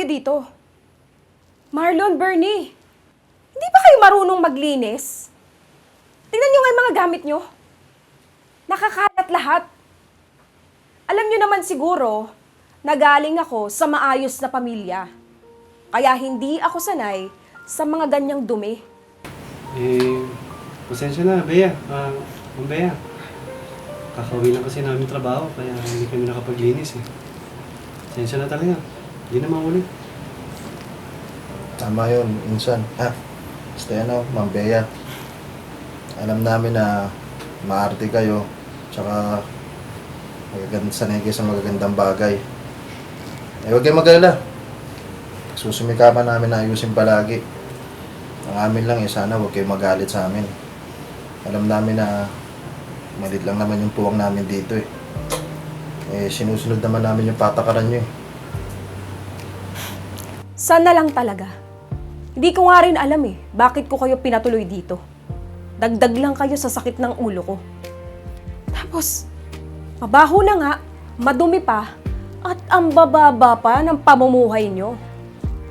dito? Marlon, Bernie, hindi ba kayo marunong maglinis? Tingnan nyo nga yung mga gamit nyo. Nakakalat lahat. Alam nyo naman siguro, nagaling ako sa maayos na pamilya. Kaya hindi ako sanay sa mga ganyang dumi. Pasensya na, Bea. Ma'am Bea. Kakauwi lang kasi namin trabaho, kaya hindi kami nakapaglinis eh. Pasensya na talaga. Hindi na maulit. Tama yun, insan. Basta yan o, Ma'am Bea. Alam namin na maarte kayo, tsaka sanay kayo sa magagandang bagay. Huwag kayong mag-alala. Susumikapan namin na ayusin palagi. Ang amin lang sana huwag kayong magalit sa amin. Alam namin na malit lang naman yung puwang namin dito eh. Sinusunod naman namin yung patakaran nyo eh. Sana lang talaga. Hindi ko nga rin alam bakit ko kayo pinatuloy dito. Dagdag lang kayo sa sakit ng ulo ko. Tapos, mabaho na nga, madumi pa, at ang bababa pa ng pamumuhay nyo.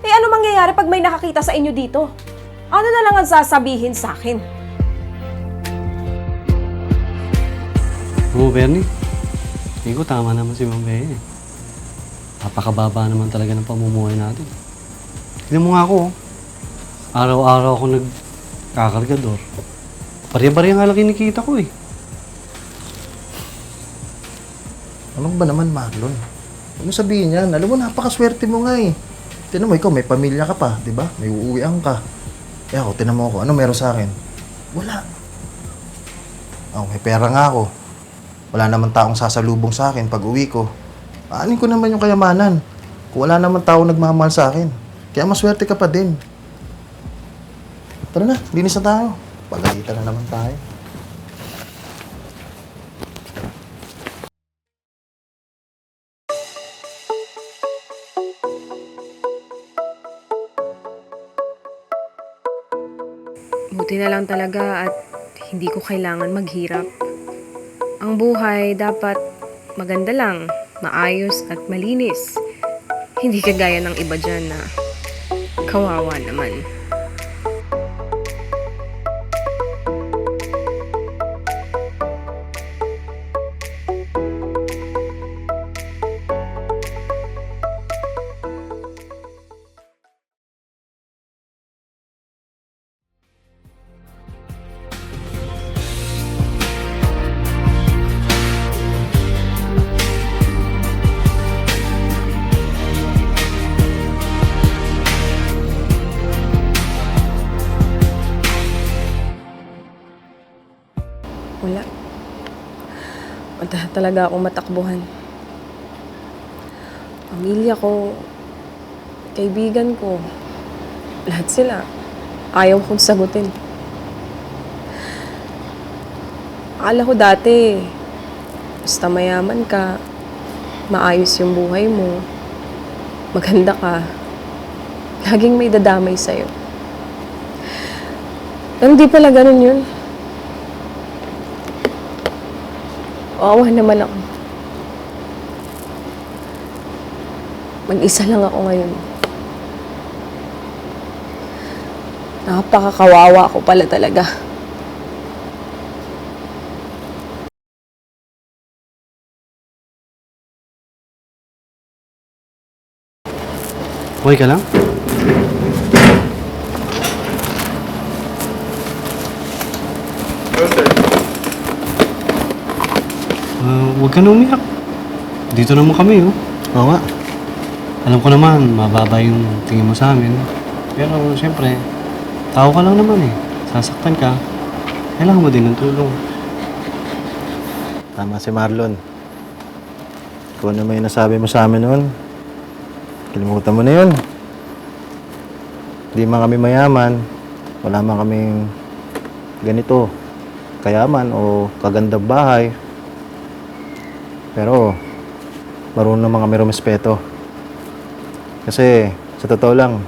Ano mangyayari pag may nakakita sa inyo dito? Ano na lang ang sasabihin sa akin? Bernie. Hindi ko tama naman si Ma'am Bea eh. Napakababa naman talaga ng pamumuhay natin. Tignan mo nga ako. Araw-araw ako nagkakargador. Pariya-pariya nga lang kinikita ko eh. Ano ba naman, Marlon? Ano sabihin yan? Alam mo, napakaswerte mo nga eh. Tinan mo, ikaw may pamilya ka pa, di ba? May uuwian ka. Ako, tinan mo ako. Ano meron sa akin? Wala. May pera nga ako. Wala naman taong sasalubong sa akin pag uwi ko. Aanin ko naman yung kayamanan. Kung wala naman taong nagmamahal sa akin. Kaya maswerte ka pa din. Tara na, linis na tayo. Pagalitan na naman tayo. Buti na lang talaga at hindi ko kailangan maghirap. Ang buhay dapat maganda lang, maayos at malinis. Hindi kagaya ng iba dyan na kawawa naman. Wala. Wala talaga akong matakbuhan. Pamilya ko, kaibigan ko, lahat sila, ayaw kong sagutin. Akala ko dati, basta mayaman ka, maayos yung buhay mo, maganda ka, laging may dadamay sa'yo. Pero hindi pala ganun yun. Awa naman ako. Mag-isa lang ako ngayon. Napakakawawa ko pala talaga. Okay ka lang? Huwag ka na umiyak. Dito naman kami, oh. Oo nga. Alam ko naman, mababa yung tingin mo sa amin. Pero, siyempre, tao ka lang naman eh. Sasaktan ka. Kailangan mo din ng tulong. Tama si Marlon. Kung ano may nasabi mo sa amin noon, kalimutan mo na yun. Hindi man kami mayaman, wala man kaming ganito, kayaman o kagandang bahay. Pero, marunong naman kami rumispeto. Kasi, sa totoo lang,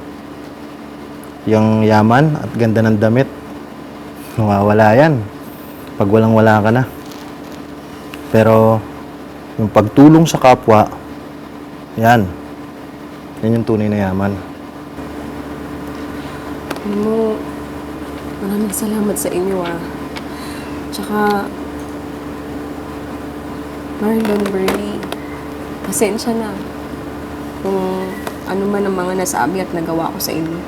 yung yaman at ganda ng damit, nawawala yan pag walang-wala ka na. Pero, yung pagtulong sa kapwa, yan, Yan yung tunay na yaman. Alam mo, maraming salamat sa inyo Tsaka, Marlon, Bernie, pasensya na kung ano man ang mga nasabi at nagawa ko sa inyo.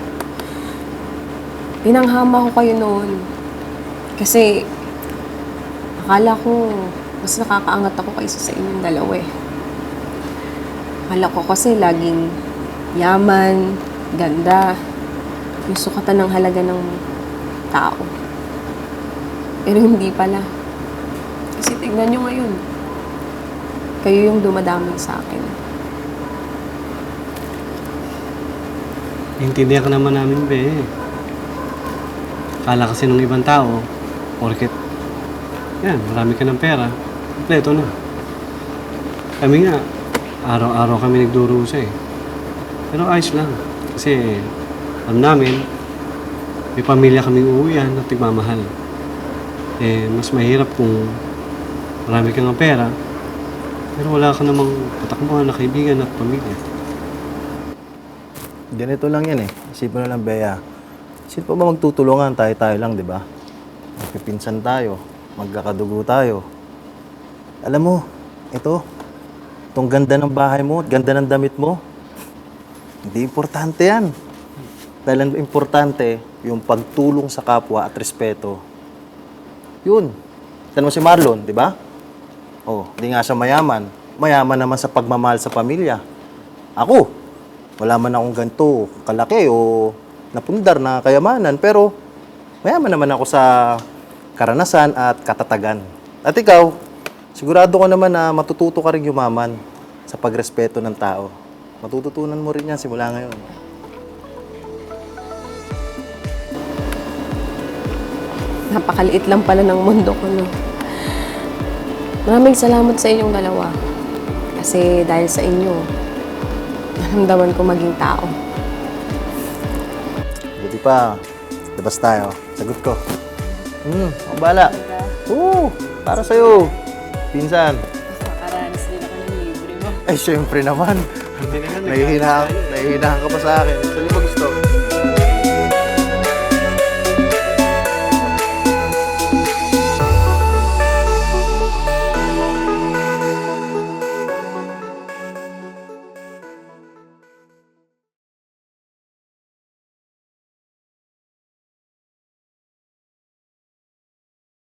Pinanghama ko kayo noon kasi akala ko mas nakakaangat ako kaysa sa inyong dalawa Akala ko kasi laging yaman, ganda, yung sukatan ng halaga ng tao. Pero hindi pala. Kasi tignan nyo ngayon. Kayo yung dumadamay sa akin. Intindihan ka naman namin, be. Kala kasi ng ibang tao, porket, yan, marami ka ng pera, kompleto na. Kami nga, araw-araw kami nagdurusa Pero ayos lang. Kasi, alam namin, may pamilya kaming uuwian at nagmamahal. Mas mahirap kung marami kang ng pera, pero wala ka namang katakbuhan na kaibigan at pamilya. Ganito lang yan Isipin mo na lang, Bea. Sino pa ba magtutulungan? Tayo-tayo lang, di ba? Magpipinsan tayo. Magkakadugo tayo. Alam mo, itong ganda ng bahay mo at ganda ng damit mo, hindi importante yan. Dahil ang importante, yung pagtulong sa kapwa at respeto. Yun. Tignan mo si Marlon, di ba? Di nga siya mayaman. Mayaman naman sa pagmamahal sa pamilya. Ako, wala man akong ganito kalaki o napundar na kayamanan, pero mayaman naman ako sa karanasan at katatagan. At ikaw, sigurado ko naman na matututo ka rin yumaman sa pagrespeto ng tao. Matututunan mo rin yan simula ngayon. Napakaliit lang pala ng mundo ko, no? Maraming salamat sa inyong dalawa. Kasi dahil sa inyo, naramdaman ko maging tao. Buti pa, labas tayo. Sagot ko. Ang bala. Para sa'yo. Pinsan. Makakaranas din ako ng libre mo. Syempre naman. Nahihinahan ka pa sa akin. Saan mo gusto?